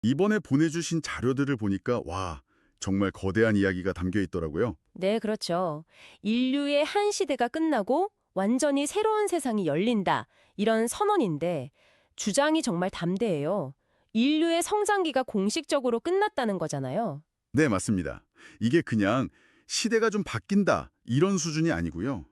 이번에 보내주신 자료들을 보니까 와, 정말 거대한 이야기가 담겨 있더라고요. 네, 그렇죠. 인류의 한 시대가 끝나고 완전히 새로운 세상이 열린다. 이런 선언인데 주장이 정말 담대해요. 인류의 성장기가 공식적으로 끝났다는 거잖아요. 네, 맞습니다. 이게 그냥 시대가 좀 바뀐다 이런 수준이 아니고요.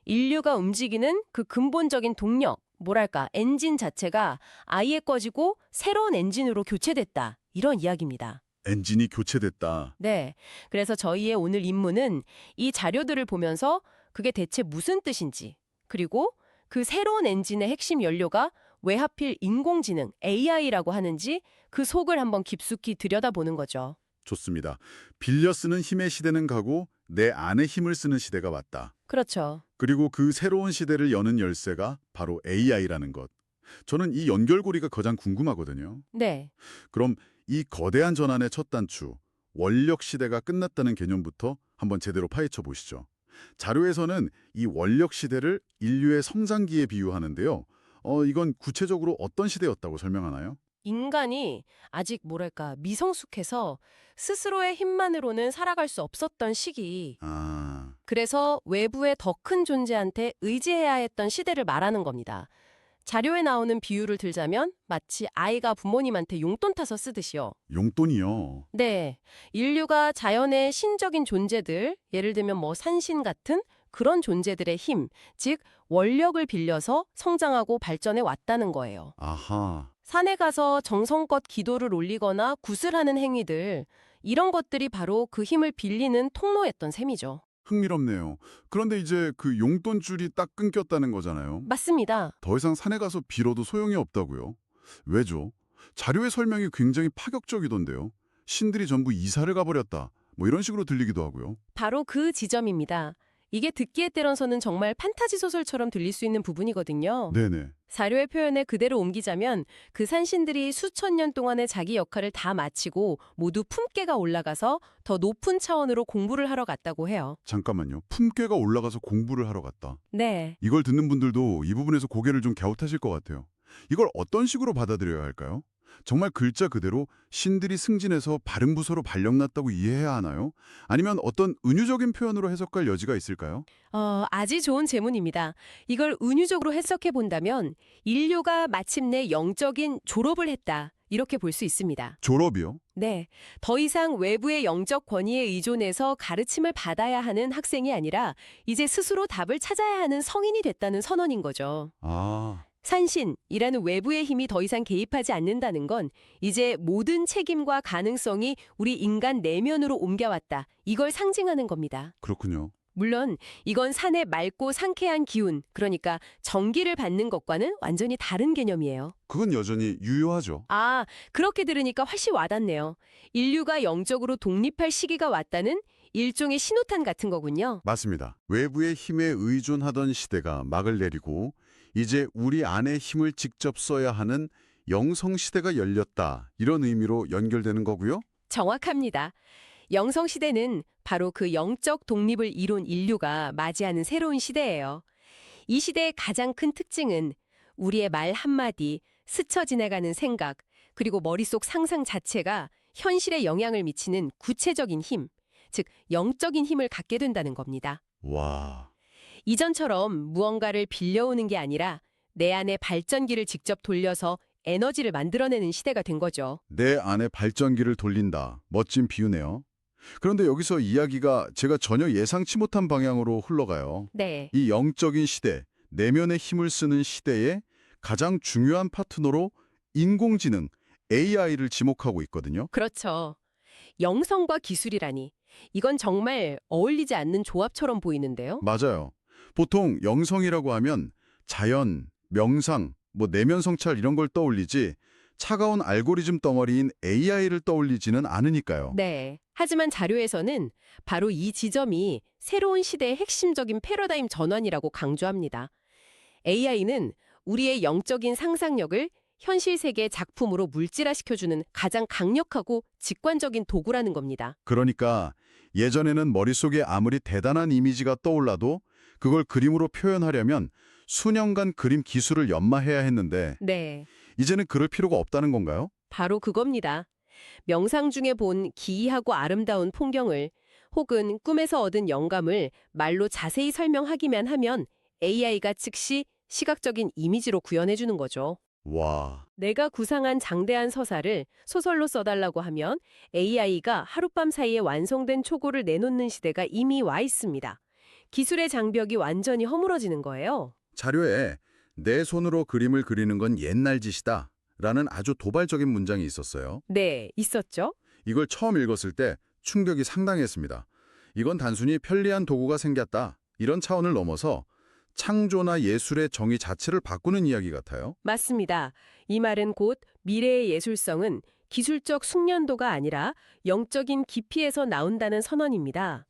인류가 움직이는 그 근본적인 동력, 뭐랄까, 엔진 자체가 아예 꺼지고 새로운 엔진으로 교체됐다. 이런 이야기입니다. 엔진이 교체됐다. 네. 그래서 저희의 오늘 임무는 이 자료들을 보면서 그게 대체 무슨 뜻인지, 그리고 그 새로운 엔진의 핵심 연료가 왜 하필 인공지능, AI라고 하는지 그 속을 한번 깊숙이 들여다보는 거죠. 좋습니다. 빌려 쓰는 힘의 시대는 가고 내 안에 힘을 쓰는 시대가 왔다. 그렇죠. 그리고 그 새로운 시대를 여는 열쇠가 바로 AI라는 것. 저는 이 연결고리가 가장 궁금하거든요. 네. 그럼 이 거대한 전환의 첫 단추, 원력 시대가 끝났다는 개념부터 한번 제대로 파헤쳐 보시죠. 자료에서는 이 원력 시대를 인류의 성장기에 비유하는데요. 이건 구체적으로 어떤 시대였다고 설명하나요? 인간이 아직 뭐랄까 미성숙해서 스스로의 힘만으로는 살아갈 수 없었던 시기. 아, 그래서 외부의 더 큰 존재한테 의지해야 했던 시대를 말하는 겁니다. 자료에 나오는 비유를 들자면 마치 아이가 부모님한테 용돈 타서 쓰듯이요. 용돈이요. 네, 인류가 자연의 신적인 존재들, 예를 들면 뭐 산신 같은 그런 존재들의 힘, 즉 원력을 빌려서 성장하고 발전해 왔다는 거예요. 아하. 산에 가서 정성껏 기도를 올리거나 굿을 하는 행위들, 이런 것들이 바로 그 힘을 빌리는 통로였던 셈이죠. 흥미롭네요. 그런데 이제 그 용돈줄이 딱 끊겼다는 거잖아요. 맞습니다. 더 이상 산에 가서 빌어도 소용이 없다고요? 왜죠? 자료의 설명이 굉장히 파격적이던데요. 신들이 전부 이사를 가버렸다. 뭐 이런 식으로 들리기도 하고요. 바로 그 지점입니다. 이게 듣기에 따라서는 정말 판타지 소설처럼 들릴 수 있는 부분이거든요. 네네. 사료의 표현에 그대로 옮기자면 그 산신들이 수천 년 동안의 자기 역할을 다 마치고 모두 품계가 올라가서 더 높은 차원으로 공부를 하러 갔다고 해요. 잠깐만요. 품계가 올라가서 공부를 하러 갔다. 네. 이걸 듣는 분들도 이 부분에서 고개를 좀 갸웃하실 것 같아요. 이걸 어떤 식으로 받아들여야 할까요? 정말 글자 그대로 신들이 승진해서 바른 부서로 발령났다고 이해해야 하나요? 아니면 어떤 은유적인 표현으로 해석할 여지가 있을까요? 아주 좋은 질문입니다. 이걸 은유적으로 해석해 본다면 인류가 마침내 영적인 졸업을 했다. 이렇게 볼 수 있습니다. 졸업이요? 네. 더 이상 외부의 영적 권위에 의존해서 가르침을 받아야 하는 학생이 아니라 이제 스스로 답을 찾아야 하는 성인이 됐다는 선언인 거죠. 아, 산신이라는 외부의 힘이 더 이상 개입하지 않는다는 건 이제 모든 책임과 가능성이 우리 인간 내면으로 옮겨왔다. 이걸 상징하는 겁니다. 그렇군요. 물론 이건 산의 맑고 상쾌한 기운, 그러니까 정기를 받는 것과는 완전히 다른 개념이에요. 그건 여전히 유효하죠. 아, 그렇게 들으니까 훨씬 와닿네요. 인류가 영적으로 독립할 시기가 왔다는 일종의 신호탄 같은 거군요. 맞습니다. 외부의 힘에 의존하던 시대가 막을 내리고 이제 우리 안의 힘을 직접 써야 하는 영성시대가 열렸다. 이런 의미로 연결되는 거고요. 정확합니다. 영성시대는 바로 그 영적 독립을 이룬 인류가 맞이하는 새로운 시대예요. 이 시대의 가장 큰 특징은 우리의 말 한마디, 스쳐 지나가는 생각, 그리고 머릿속 상상 자체가 현실에 영향을 미치는 구체적인 힘, 즉 영적인 힘을 갖게 된다는 겁니다. 와, 이전처럼 무언가를 빌려오는 게 아니라 내 안에 발전기를 직접 돌려서 에너지를 만들어내는 시대가 된 거죠. 내 안에 발전기를 돌린다. 멋진 비유네요. 그런데 여기서 이야기가 제가 전혀 예상치 못한 방향으로 흘러가요. 네. 이 영적인 시대, 내면의 힘을 쓰는 시대의 가장 중요한 파트너로 인공지능, AI를 지목하고 있거든요. 그렇죠. 영성과 기술이라니. 이건 정말 어울리지 않는 조합처럼 보이는데요. 맞아요. 보통 영성이라고 하면 자연, 명상, 내면 성찰 이런 걸 떠올리지 차가운 알고리즘 덩어리인 AI를 떠올리지는 않으니까요. 네. 하지만 자료에서는 바로 이 지점이 새로운 시대의 핵심적인 패러다임 전환이라고 강조합니다. AI는 우리의 영적인 상상력을 현실 세계의 작품으로 물질화시켜주는 가장 강력하고 직관적인 도구라는 겁니다. 그러니까 예전에는 머릿속에 아무리 대단한 이미지가 떠올라도 그걸 그림으로 표현하려면 수년간 그림 기술을 연마해야 했는데 네. 이제는 그럴 필요가 없다는 건가요? 바로 그겁니다. 명상 중에 본 기이하고 아름다운 풍경을 혹은 꿈에서 얻은 영감을 말로 자세히 설명하기만 하면 AI가 즉시 시각적인 이미지로 구현해주는 거죠. 와, 내가 구상한 장대한 서사를 소설로 써달라고 하면 AI가 하룻밤 사이에 완성된 초고를 내놓는 시대가 이미 와 있습니다. 기술의 장벽이 완전히 허물어지는 거예요. 자료에 내 손으로 그림을 그리는 건 옛날 짓이다 라는 아주 도발적인 문장이 있었어요. 네, 있었죠? 이걸 처음 읽었을 때 충격이 상당했습니다. 이건 단순히 편리한 도구가 생겼다 이런 차원을 넘어서 창조나 예술의 정의 자체를 바꾸는 이야기 같아요. 맞습니다. 이 말은 곧 미래의 예술성은 기술적 숙련도가 아니라 영적인 깊이에서 나온다는 선언입니다.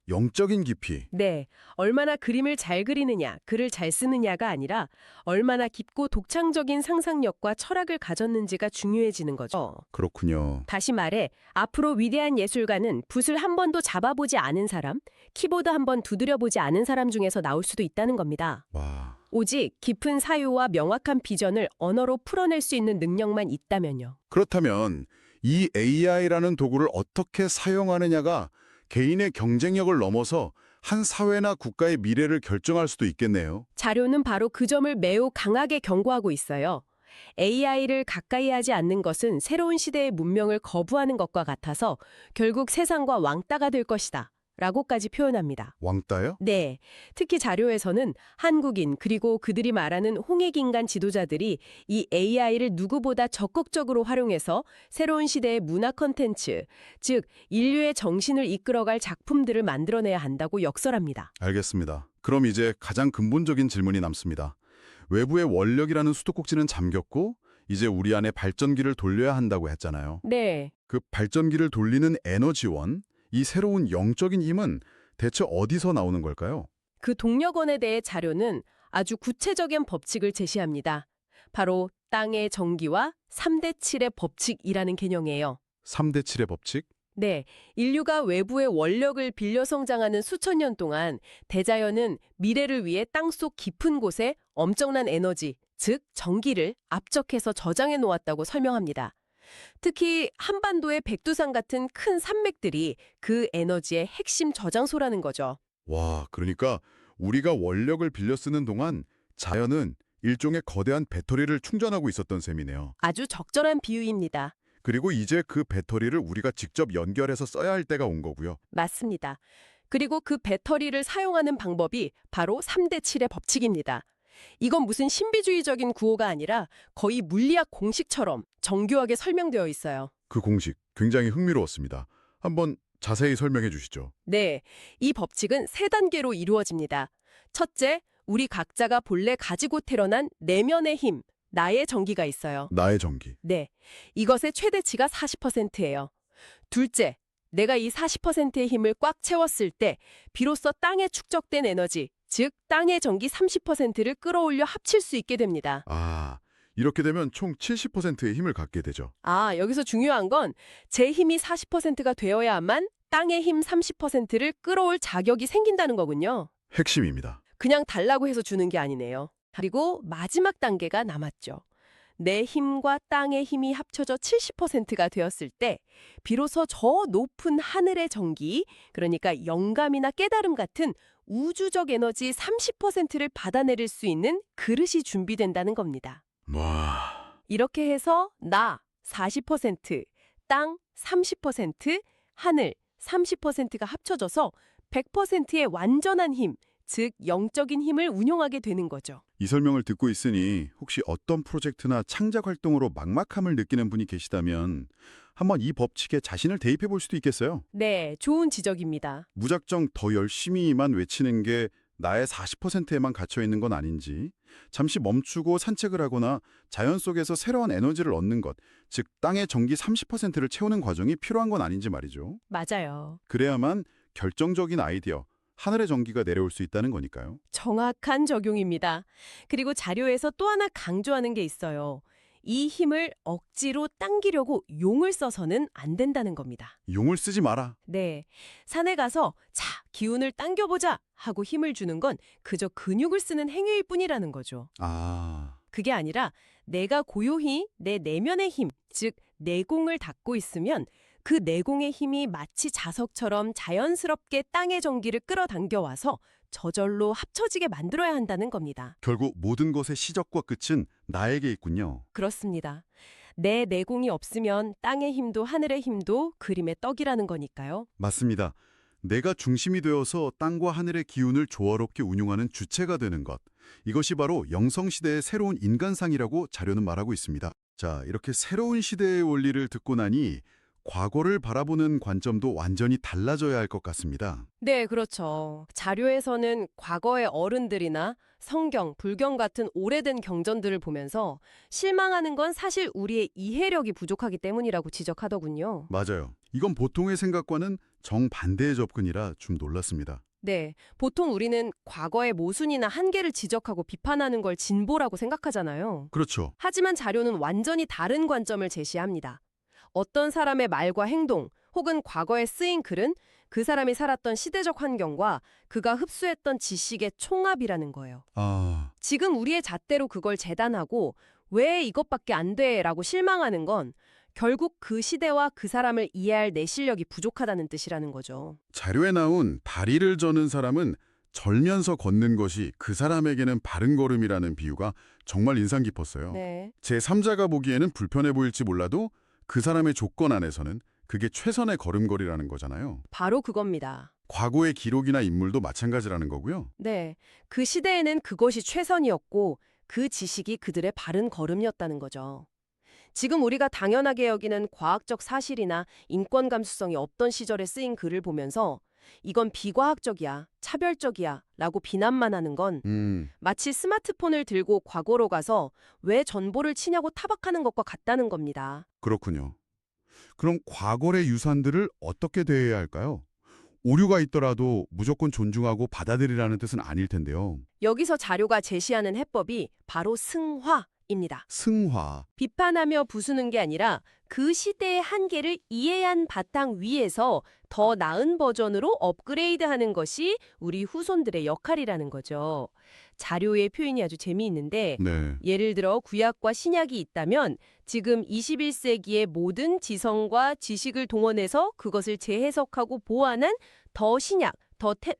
영적인 깊이. 네, 얼마나 그림을 잘 그리느냐, 글을 잘 쓰느냐가 아니라 얼마나 깊고 독창적인 상상력과 철학을 가졌는지가 중요해지는 거죠. 그렇군요. 다시 말해, 앞으로 위대한 예술가는 붓을 한 번도 잡아보지 않은 사람, 키보드 한 번 두드려보지 않은 사람 중에서 나올 수도 있다는 겁니다. 와, 오직 깊은 사유와 명확한 비전을 언어로 풀어낼 수 있는 능력만 있다면요. 그렇다면 이 AI라는 도구를 어떻게 사용하느냐가 개인의 경쟁력을 넘어서 한 사회나 국가의 미래를 결정할 수도 있겠네요. 자료는 바로 그 점을 매우 강하게 경고하고 있어요. AI를 가까이 하지 않는 것은 새로운 시대의 문명을 거부하는 것과 같아서 결국 세상과 왕따가 될 것이다. 라고까지 표현합니다. 왕따요? 네, 특히 자료에서는 한국인 그리고 그들이 말하는 홍익인간 지도자들이 이 AI를 누구보다 적극적으로 활용해서 새로운 시대의 문화 콘텐츠, 즉 인류의 정신을 이끌어갈 작품들을 만들어내야 한다고 역설합니다. 알겠습니다. 그럼 이제 가장 근본적인 질문이 남습니다. 외부의 원력이라는 수도꼭지는 잠겼고 이제 우리 안에 발전기를 돌려야 한다고 했잖아요. 네, 그 발전기를 돌리는 에너지원, 이 새로운 영적인 힘은 대체 어디서 나오는 걸까요? 그 동력원에 대해 자료는 아주 구체적인 법칙을 제시합니다. 바로 땅의 전기와 3대 7의 법칙이라는 개념이에요. 3대 7의 법칙? 네, 인류가 외부의 원력을 빌려 성장하는 수천 년 동안 대자연은 미래를 위해 땅속 깊은 곳에 엄청난 에너지, 즉 전기를 압적해서 저장해 놓았다고 설명합니다. 특히 한반도의 백두산 같은 큰 산맥들이 그 에너지의 핵심 저장소라는 거죠. 와, 그러니까 우리가 원력을 빌려 쓰는 동안 자연은 일종의 거대한 배터리를 충전하고 있었던 셈이네요. 아주 적절한 비유입니다. 그리고 이제 그 배터리를 우리가 직접 연결해서 써야 할 때가 온 거고요. 맞습니다. 그리고 그 배터리를 사용하는 방법이 바로 3대 7의 법칙입니다. 이건 무슨 신비주의적인 구호가 아니라 거의 물리학 공식처럼 정교하게 설명되어 있어요. 그 공식 굉장히 흥미로웠습니다. 한번 자세히 설명해 주시죠. 네, 이 법칙은 세 단계로 이루어집니다. 첫째, 우리 각자가 본래 가지고 태어난 내면의 힘, 나의 전기가 있어요. 나의 전기. 네, 이것의 최대치가 40%예요. 둘째, 내가 이 40%의 힘을 꽉 채웠을 때 비로소 땅에 축적된 에너지, 즉 땅의 전기 30%를 끌어올려 합칠 수 있게 됩니다. 이렇게 되면 총 70%의 힘을 갖게 되죠. 여기서 중요한 건 제 힘이 40%가 되어야만 땅의 힘 30%를 끌어올 자격이 생긴다는 거군요. 핵심입니다. 그냥 달라고 해서 주는 게 아니네요. 그리고 마지막 단계가 남았죠. 내 힘과 땅의 힘이 합쳐져 70%가 되었을 때 비로소 저 높은 하늘의 전기, 그러니까 영감이나 깨달음 같은 우주적 에너지 30%를 받아내릴 수 있는 그릇이 준비된다는 겁니다. 와, 이렇게 해서 나 40%, 땅 30%, 하늘 30%가 합쳐져서 100%의 완전한 힘, 즉 영적인 힘을 운용하게 되는 거죠. 이 설명을 듣고 있으니 혹시 어떤 프로젝트나 창작 활동으로 막막함을 느끼는 분이 계시다면 한번 이 법칙에 자신을 대입해 볼 수도 있겠어요. 네, 좋은 지적입니다. 무작정 더 열심히만 외치는 게 나의 40%에만 갇혀 있는 건 아닌지, 잠시 멈추고 산책을 하거나 자연 속에서 새로운 에너지를 얻는 것, 즉 땅의 전기 30%를 채우는 과정이 필요한 건 아닌지 말이죠. 맞아요. 그래야만 결정적인 아이디어, 하늘의 전기가 내려올 수 있다는 거니까요. 정확한 적용입니다. 그리고 자료에서 또 하나 강조하는 게 있어요. 이 힘을 억지로 당기려고 용을 써서는 안 된다는 겁니다. 용을 쓰지 마라. 네, 산에 가서 자, 기운을 당겨보자 하고 힘을 주는 건 그저 근육을 쓰는 행위일 뿐이라는 거죠. 아, 그게 아니라 내가 고요히 내 내면의 힘, 즉 내공을 닫고 있으면 그 내공의 힘이 마치 자석처럼 자연스럽게 땅의 전기를 끌어당겨와서 저절로 합쳐지게 만들어야 한다는 겁니다. 결국 모든 것의 시작과 끝은 나에게 있군요. 그렇습니다. 내 내공이 없으면 땅의 힘도 하늘의 힘도 그림의 떡이라는 거니까요. 맞습니다. 내가 중심이 되어서 땅과 하늘의 기운을 조화롭게 운용하는 주체가 되는 것. 이것이 바로 영성시대의 새로운 인간상이라고 자료는 말하고 있습니다. 자, 이렇게 새로운 시대의 원리를 듣고 나니 과거를 바라보는 관점도 완전히 달라져야 할 것 같습니다. 네, 그렇죠. 자료에서는 과거의 어른들이나 성경, 불경 같은 오래된 경전들을 보면서 실망하는 건 사실 우리의 이해력이 부족하기 때문이라고 지적하더군요. 맞아요. 이건 보통의 생각과는 정반대의 접근이라 좀 놀랐습니다. 네, 보통 우리는 과거의 모순이나 한계를 지적하고 비판하는 걸 진보라고 생각하잖아요. 그렇죠. 하지만 자료는 완전히 다른 관점을 제시합니다. 어떤 사람의 말과 행동 혹은 과거에 쓰인 글은 그 사람이 살았던 시대적 환경과 그가 흡수했던 지식의 총합이라는 거예요. 아, 지금 우리의 잣대로 그걸 재단하고 왜 이것밖에 안 돼라고 실망하는 건 결국 그 시대와 그 사람을 이해할 내 실력이 부족하다는 뜻이라는 거죠. 자료에 나온 다리를 저는 사람은 절면서 걷는 것이 그 사람에게는 바른 걸음이라는 비유가 정말 인상 깊었어요. 네. 제3자가 보기에는 불편해 보일지 몰라도 그 사람의 조건 안에서는 그게 최선의 걸음걸이라는 거잖아요. 바로 그겁니다. 과거의 기록이나 인물도 마찬가지라는 거고요. 네. 그 시대에는 그것이 최선이었고 그 지식이 그들의 바른 걸음이었다는 거죠. 지금 우리가 당연하게 여기는 과학적 사실이나 인권 감수성이 없던 시절에 쓰인 글을 보면서 이건 비과학적이야, 차별적이야 라고 비난만 하는 건 마치 스마트폰을 들고 과거로 가서 왜 전보를 치냐고 타박하는 것과 같다는 겁니다. 그렇군요. 그럼 과거의 유산들을 어떻게 대해야 할까요? 오류가 있더라도 무조건 존중하고 받아들이라는 뜻은 아닐 텐데요. 여기서 자료가 제시하는 해법이 바로 승화입니다. 승화. 비판하며 부수는 게 아니라 그 시대의 한계를 이해한 바탕 위에서 더 나은 버전으로 업그레이드하는 것이 우리 후손들의 역할이라는 거죠. 자료의 표현이 아주 재미있는데 네. 예를 들어 구약과 신약이 있다면 지금 21세기의 모든 지성과 지식을 동원해서 그것을 재해석하고 보완한 더 신약,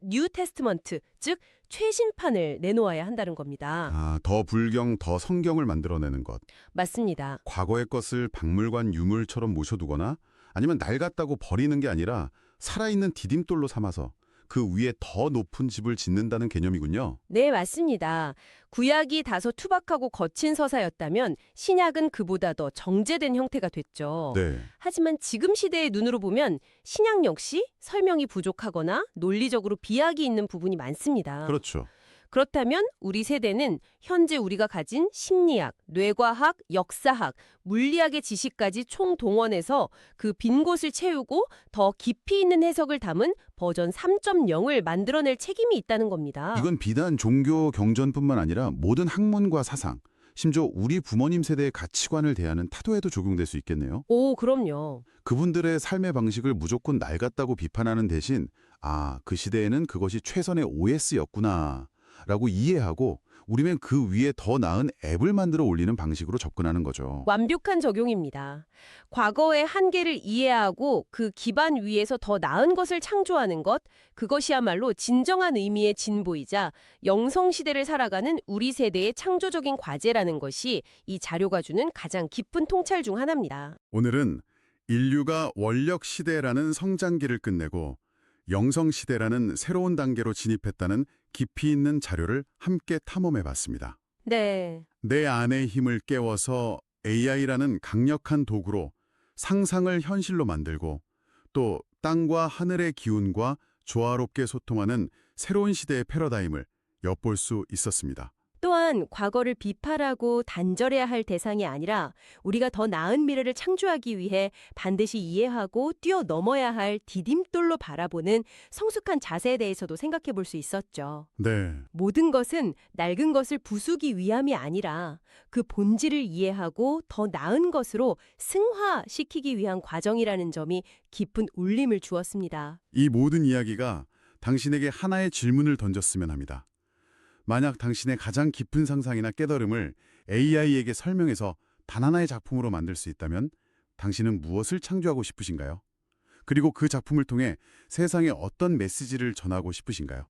뉴 테스트먼트, 즉 최신판을 내놓아야 한다는 겁니다. 아, 더 불경, 더 성경을 만들어내는 것. 맞습니다. 과거의 것을 박물관 유물처럼 모셔두거나 아니면 낡았다고 버리는 게 아니라 살아있는 디딤돌로 삼아서 그 위에 더 높은 집을 짓는다는 개념이군요. 네, 맞습니다. 구약이 다소 투박하고 거친 서사였다면 신약은 그보다 더 정제된 형태가 됐죠. 네. 하지만 지금 시대의 눈으로 보면 신약 역시 설명이 부족하거나 논리적으로 비약이 있는 부분이 많습니다. 그렇죠. 그렇다면 우리 세대는 현재 우리가 가진 심리학, 뇌과학, 역사학, 물리학의 지식까지 총동원해서 그 빈 곳을 채우고 더 깊이 있는 해석을 담은 버전 3.0을 만들어낼 책임이 있다는 겁니다. 이건 비단 종교 경전뿐만 아니라 모든 학문과 사상, 심지어 우리 부모님 세대의 가치관을 대하는 타도에도 적용될 수 있겠네요. 오, 그럼요. 그분들의 삶의 방식을 무조건 낡았다고 비판하는 대신 아, 그 시대에는 그것이 최선의 OS였구나 라고 이해하고 우리는 그 위에 더 나은 앱을 만들어 올리는 방식으로 접근하는 거죠. 완벽한 적용입니다. 과거의 한계를 이해하고 그 기반 위에서 더 나은 것을 창조하는 것, 그것이야말로 진정한 의미의 진보이자 영성시대를 살아가는 우리 세대의 창조적인 과제라는 것이 이 자료가 주는 가장 깊은 통찰 중 하나입니다. 오늘은 인류가 원력 시대라는 성장기를 끝내고 영성 시대라는 새로운 단계로 진입했다는 깊이 있는 자료를 함께 탐험해 봤습니다. 네. 내 안의 힘을 깨워서 AI라는 강력한 도구로 상상을 현실로 만들고 또 땅과 하늘의 기운과 조화롭게 소통하는 새로운 시대의 패러다임을 엿볼 수 있었습니다. 또한 과거를 비판하고 단절해야 할 대상이 아니라 우리가 더 나은 미래를 창조하기 위해 반드시 이해하고 뛰어넘어야 할 디딤돌로 바라보는 성숙한 자세에 대해서도 생각해 볼 수 있었죠. 네, 모든 것은 낡은 것을 부수기 위함이 아니라 그 본질을 이해하고 더 나은 것으로 승화시키기 위한 과정이라는 점이 깊은 울림을 주었습니다. 이 모든 이야기가 당신에게 하나의 질문을 던졌으면 합니다. 만약 당신의 가장 깊은 상상이나 깨달음을 AI에게 설명해서 단 하나의 작품으로 만들 수 있다면 당신은 무엇을 창조하고 싶으신가요? 그리고 그 작품을 통해 세상에 어떤 메시지를 전하고 싶으신가요?